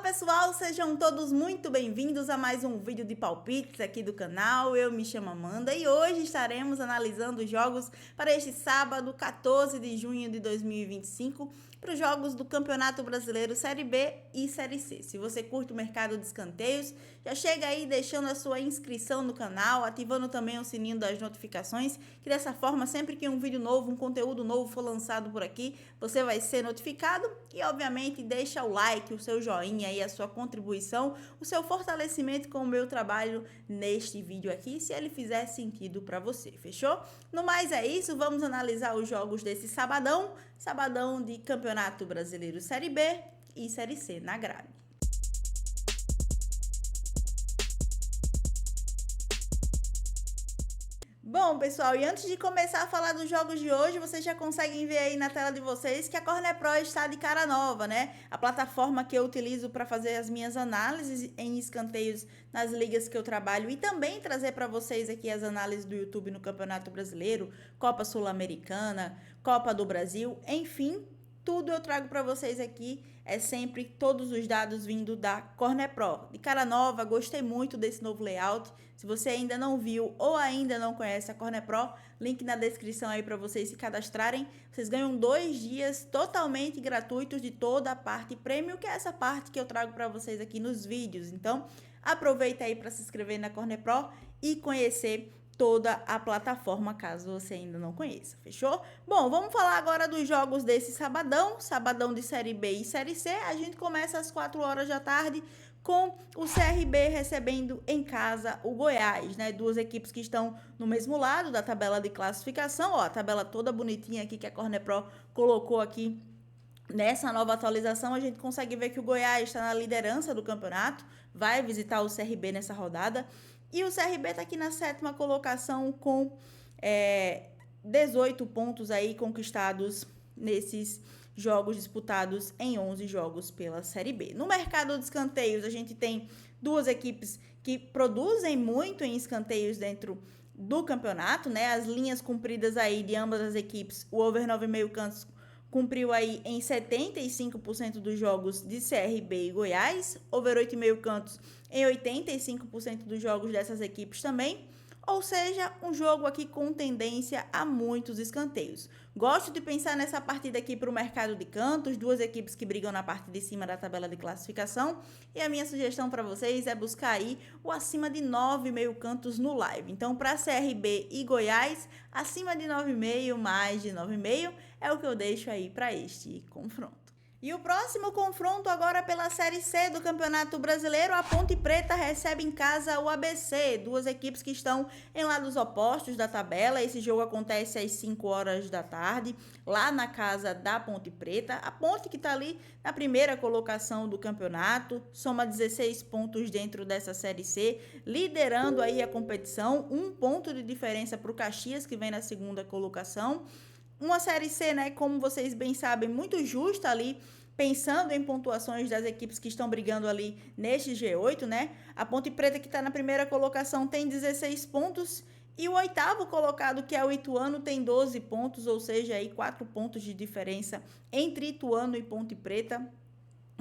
pessoal, sejam todos muito bem-vindos a mais um vídeo de palpites aqui do canal. Eu me chamo Amanda e hoje estaremos analisando os jogos para este sábado, 14 de junho de 2025, para os jogos do Campeonato Brasileiro Série B e Série C. Se você curte o mercado de escanteios, já chega aí deixando a sua inscrição no canal, ativando também o sininho das notificações, que dessa forma, sempre que um vídeo novo, um conteúdo novo for lançado por aqui, você vai ser notificado e, obviamente, deixa o like, o seu joinha aí, a sua contribuição, o seu fortalecimento com o meu trabalho neste vídeo aqui, se ele fizer sentido para você, fechou? No mais é isso, vamos analisar os jogos desse sabadão de Campeonato Brasileiro Série B e Série C na grade. Bom, pessoal, e antes de começar a falar dos jogos de hoje, vocês já conseguem ver aí na tela de vocês que a Corner Pro está de cara nova, né? A plataforma que eu utilizo para fazer as minhas análises em escanteios nas ligas que eu trabalho e também trazer para vocês aqui as análises do YouTube no Campeonato Brasileiro, Copa Sul-Americana, Copa do Brasil, enfim, tudo eu trago para vocês aqui, é sempre todos os dados vindo da Corner Pro. De cara nova, gostei muito desse novo layout. Se você ainda não viu ou ainda não conhece a Corner Pro, link na descrição aí para vocês se cadastrarem. Vocês ganham 2 dias totalmente gratuitos de toda a parte premium, que é essa parte que eu trago para vocês aqui nos vídeos. Então, aproveita aí para se inscrever na Corner Pro e conhecer toda a plataforma, caso você ainda não conheça, fechou? Bom, vamos falar agora dos jogos desse sabadão de Série B e Série C. A gente começa às 4 horas da tarde com o CRB recebendo em casa o Goiás, né? Duas equipes que estão no mesmo lado da tabela de classificação, ó, a tabela toda bonitinha aqui que a Corner Pro colocou aqui. Nessa nova atualização, a gente consegue ver que o Goiás está na liderança do campeonato, vai visitar o CRB nessa rodada. E o CRB está aqui na 7ª colocação com 18 pontos aí conquistados nesses jogos disputados em 11 jogos pela Série B. No mercado de escanteios, a gente tem duas equipes que produzem muito em escanteios dentro do campeonato, né? As linhas compridas aí de ambas as equipes, o over 9,5 cantos cumpriu aí em 75% dos jogos de CRB e Goiás, over 8,5 cantos em 85% dos jogos dessas equipes também, ou seja, um jogo aqui com tendência a muitos escanteios. Gosto de pensar nessa partida aqui para o mercado de cantos, duas equipes que brigam na parte de cima da tabela de classificação, e a minha sugestão para vocês é buscar aí o acima de 9,5 cantos no live. Então, para CRB e Goiás, acima de 9,5, mais de 9,5 é o que eu deixo aí para este confronto. E o próximo confronto agora pela Série C do Campeonato Brasileiro, a Ponte Preta recebe em casa o ABC, duas equipes que estão em lados opostos da tabela. Esse jogo acontece às 5 horas da tarde, lá na casa da Ponte Preta. A Ponte que está ali na primeira colocação do campeonato, soma 16 pontos dentro dessa Série C, liderando aí a competição, 1 ponto de diferença para o Caxias, que vem na segunda colocação. Uma Série C, né, como vocês bem sabem, muito justa ali, pensando em pontuações das equipes que estão brigando ali neste G8, né? A Ponte Preta, que está na primeira colocação, tem 16 pontos. E o 8º colocado, que é o Ituano, tem 12 pontos, ou seja, aí 4 pontos de diferença entre Ituano e Ponte Preta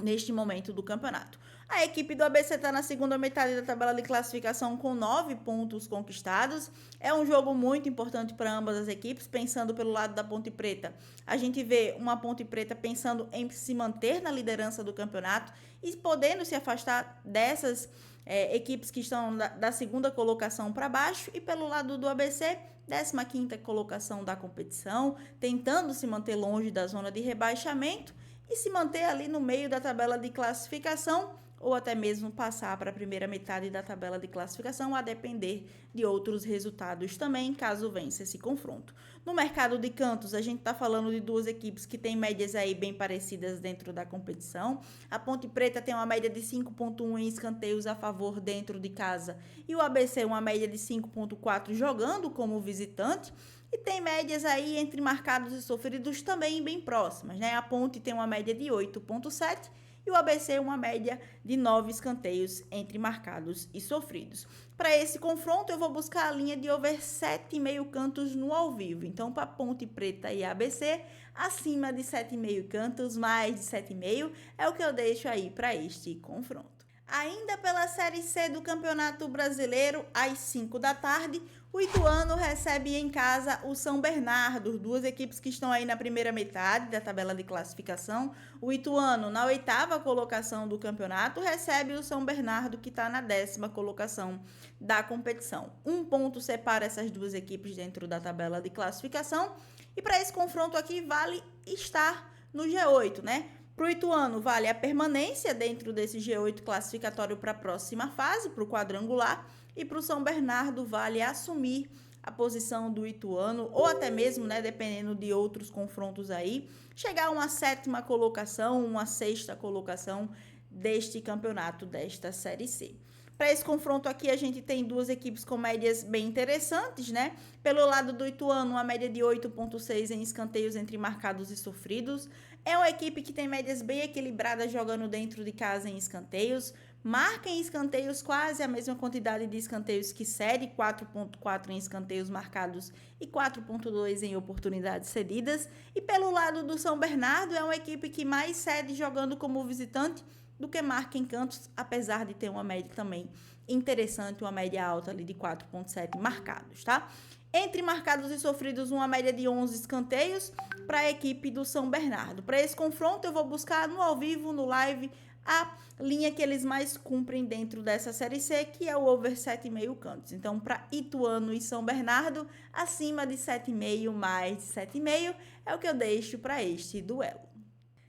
neste momento do campeonato. A equipe do ABC está na segunda metade da tabela de classificação com 9 pontos conquistados. É um jogo muito importante para ambas as equipes, pensando pelo lado da Ponte Preta. A gente vê uma Ponte Preta pensando em se manter na liderança do campeonato e podendo se afastar dessas equipes que estão da segunda colocação para baixo, e pelo lado do ABC, 15ª colocação da competição, tentando se manter longe da zona de rebaixamento e se manter ali no meio da tabela de classificação, ou até mesmo passar para a primeira metade da tabela de classificação, a depender de outros resultados também, caso vença esse confronto. No mercado de cantos, a gente está falando de duas equipes que têm médias aí bem parecidas dentro da competição. A Ponte Preta tem uma média de 5,1 em escanteios a favor dentro de casa, e o ABC uma média de 5,4 jogando como visitante. E tem médias aí entre marcados e sofridos também bem próximas, né? A Ponte tem uma média de 8,7 e o ABC uma média de 9 escanteios entre marcados e sofridos. Para esse confronto, eu vou buscar a linha de over 7,5 cantos no ao vivo. Então, para Ponte Preta e ABC, acima de 7,5 cantos, mais de 7,5 é o que eu deixo aí para este confronto. Ainda pela Série C do Campeonato Brasileiro, às 5 da tarde, o Ituano recebe em casa o São Bernardo, duas equipes que estão aí na primeira metade da tabela de classificação. O Ituano, na 8ª colocação do campeonato, recebe o São Bernardo, que está na 10ª colocação da competição. Um ponto separa essas duas equipes dentro da tabela de classificação. E para esse confronto aqui, vale estar no G8, né? Para o Ituano, vale a permanência dentro desse G8 classificatório para a próxima fase, para o quadrangular. E para o São Bernardo, vale assumir a posição do Ituano, ou até mesmo, né, dependendo de outros confrontos aí, chegar a uma 7ª colocação, uma 6ª colocação deste campeonato, desta Série C. Para esse confronto aqui, a gente tem duas equipes com médias bem interessantes, né? Pelo lado do Ituano, uma média de 8,6 em escanteios entre marcados e sofridos. É uma equipe que tem médias bem equilibradas jogando dentro de casa em escanteios. Marca em escanteios quase a mesma quantidade de escanteios que cede, 4,4 em escanteios marcados e 4,2 em oportunidades cedidas. E pelo lado do São Bernardo, é uma equipe que mais cede jogando como visitante do que marca em cantos, apesar de ter uma média também interessante, uma média alta ali de 4,7 marcados, tá? Entre marcados e sofridos, uma média de 11 escanteios para a equipe do São Bernardo. Para esse confronto, eu vou buscar no ao vivo, no live, a linha que eles mais cumprem dentro dessa Série C, que é o over 7,5 cantos. Então, para Ituano e São Bernardo, acima de 7,5, mais de 7,5 é o que eu deixo para este duelo.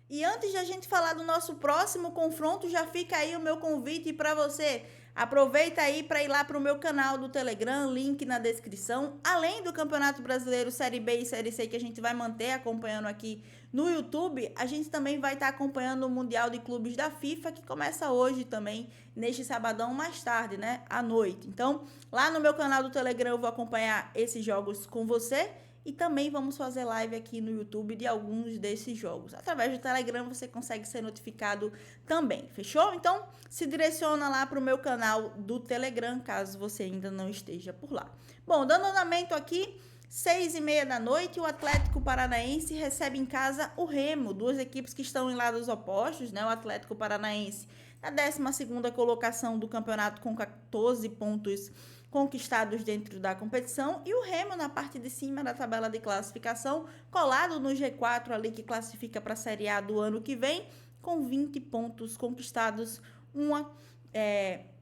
E antes de a gente falar do nosso próximo confronto, já fica aí o meu convite para você. Aproveita aí para ir lá para o meu canal do Telegram, link na descrição. Além do Campeonato Brasileiro Série B e Série C que a gente vai manter acompanhando aqui no YouTube, a gente também vai estar acompanhando o Mundial de Clubes da FIFA, que começa hoje também, neste sabadão mais tarde, né, à noite. Então, lá no meu canal do Telegram eu vou acompanhar esses jogos com você. E também vamos fazer live aqui no YouTube de alguns desses jogos. Através do Telegram você consegue ser notificado também, fechou? Então, se direciona lá para o meu canal do Telegram, caso você ainda não esteja por lá. Bom, dando andamento aqui, 6h30 da noite, o Atlético Paranaense recebe em casa o Remo, duas equipes que estão em lados opostos, né? O Atlético Paranaense na 12ª colocação do campeonato com 14 pontos conquistados dentro da competição, e o Remo na parte de cima da tabela de classificação, colado no G4 ali que classifica para a Série A do ano que vem, com 20 pontos conquistados,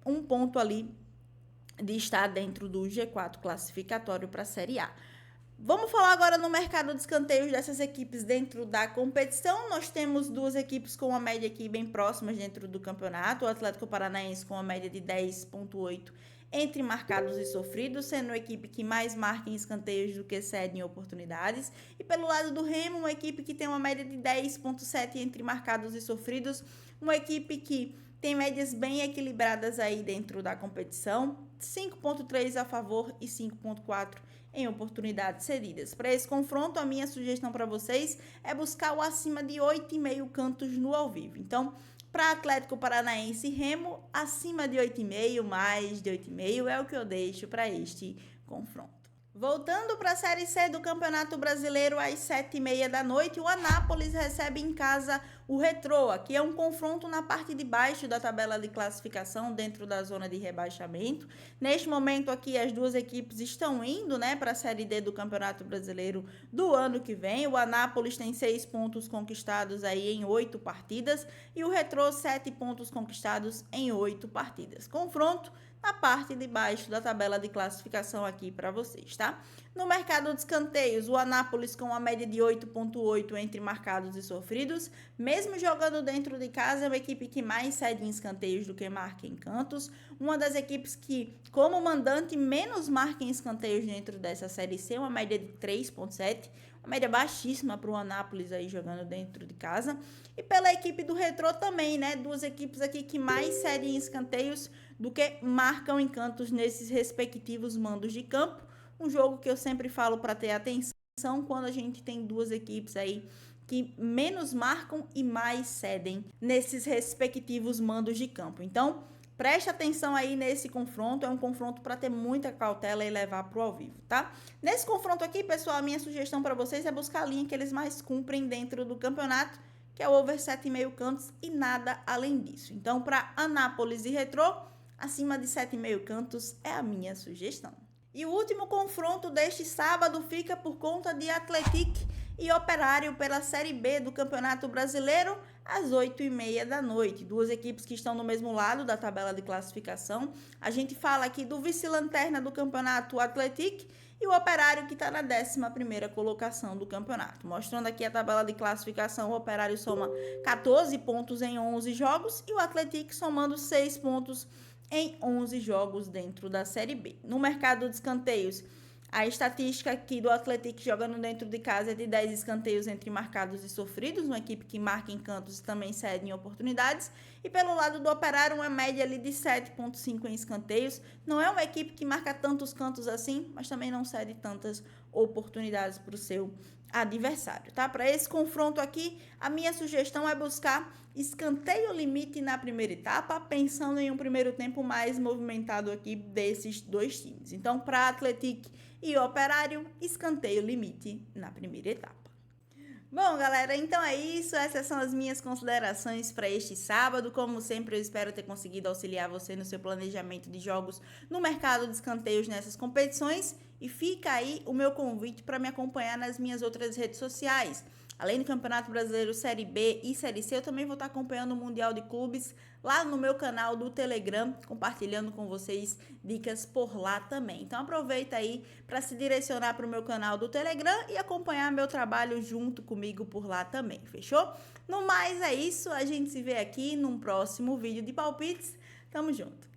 um ponto ali de estar dentro do G4 classificatório para a Série A. Vamos falar agora no mercado de escanteios dessas equipes dentro da competição. Nós temos duas equipes com uma média aqui bem próximas dentro do campeonato. O Atlético Paranaense com uma média de 10,8 entre marcados e sofridos, sendo a equipe que mais marca em escanteios do que cede em oportunidades. E pelo lado do Remo, uma equipe que tem uma média de 10,7 entre marcados e sofridos, uma equipe que tem médias bem equilibradas aí dentro da competição, 5,3 a favor e 5,4 em oportunidades cedidas. Para esse confronto, a minha sugestão para vocês é buscar o acima de 8,5 cantos no ao vivo. Então, para Atlético Paranaense e Remo, acima de 8,5, mais de 8,5 é o que eu deixo para este confronto. Voltando para a Série C do Campeonato Brasileiro, às 7h30 da noite, o Anápolis recebe em casa o Retrô. Aqui é um confronto na parte de baixo da tabela de classificação, dentro da zona de rebaixamento. Neste momento aqui, as duas equipes estão indo, né, para a Série D do Campeonato Brasileiro do ano que vem. O Anápolis tem 6 pontos conquistados aí em 8 partidas e o Retrô 7 pontos conquistados em 8 partidas. Confronto na parte de baixo da tabela de classificação aqui para vocês, tá? No mercado de escanteios, o Anápolis com uma média de 8,8 entre marcados e sofridos, mesmo jogando dentro de casa, é uma equipe que mais cede em escanteios do que marca em cantos, uma das equipes que, como mandante, menos marca em escanteios dentro dessa Série C, uma média de 3,7, uma média baixíssima para o Anápolis aí jogando dentro de casa. E pela equipe do Retrô também, né? Duas equipes aqui que mais cedem em escanteios do que marcam em cantos nesses respectivos mandos de campo. Um jogo que eu sempre falo para ter atenção quando a gente tem duas equipes aí que menos marcam e mais cedem nesses respectivos mandos de campo. Então, preste atenção aí nesse confronto, é um confronto para ter muita cautela e levar para o ao vivo, tá? Nesse confronto aqui, pessoal, a minha sugestão para vocês é buscar a linha que eles mais cumprem dentro do campeonato, que é o over 7,5 cantos e nada além disso. Então, para Anápolis e Retrô, acima de 7,5 cantos é a minha sugestão. E o último confronto deste sábado fica por conta de Atlético e Operário pela Série B do Campeonato Brasileiro, às 8h30 da noite. Duas equipes que estão no mesmo lado da tabela de classificação. A gente fala aqui do vice-lanterna do campeonato, o Atlético, e o Operário, que está na 11ª colocação do campeonato. Mostrando aqui a tabela de classificação, o Operário soma 14 pontos em 11 jogos e o Atlético somando 6 pontos em 11 jogos dentro da Série B. No mercado de escanteios, a estatística aqui do Atlético jogando dentro de casa é de 10 escanteios entre marcados e sofridos, uma equipe que marca em cantos e também cede em oportunidades. E pelo lado do Operário, uma média ali de 7,5 em escanteios. Não é uma equipe que marca tantos cantos assim, mas também não cede tantas oportunidades para o seu adversário, tá? Para esse confronto aqui, a minha sugestão é buscar escanteio limite na primeira etapa, pensando em um primeiro tempo mais movimentado aqui desses dois times. Então, para Atlético e Operário, escanteio limite na primeira etapa. Bom, galera, então é isso. Essas são as minhas considerações para este sábado. Como sempre, eu espero ter conseguido auxiliar você no seu planejamento de jogos no mercado de escanteios nessas competições. E fica aí o meu convite para me acompanhar nas minhas outras redes sociais. Além do Campeonato Brasileiro Série B e Série C, eu também vou estar acompanhando o Mundial de Clubes lá no meu canal do Telegram, compartilhando com vocês dicas por lá também. Então aproveita aí para se direcionar para o meu canal do Telegram e acompanhar meu trabalho junto comigo por lá também, fechou? No mais é isso, a gente se vê aqui num próximo vídeo de palpites. Tamo junto!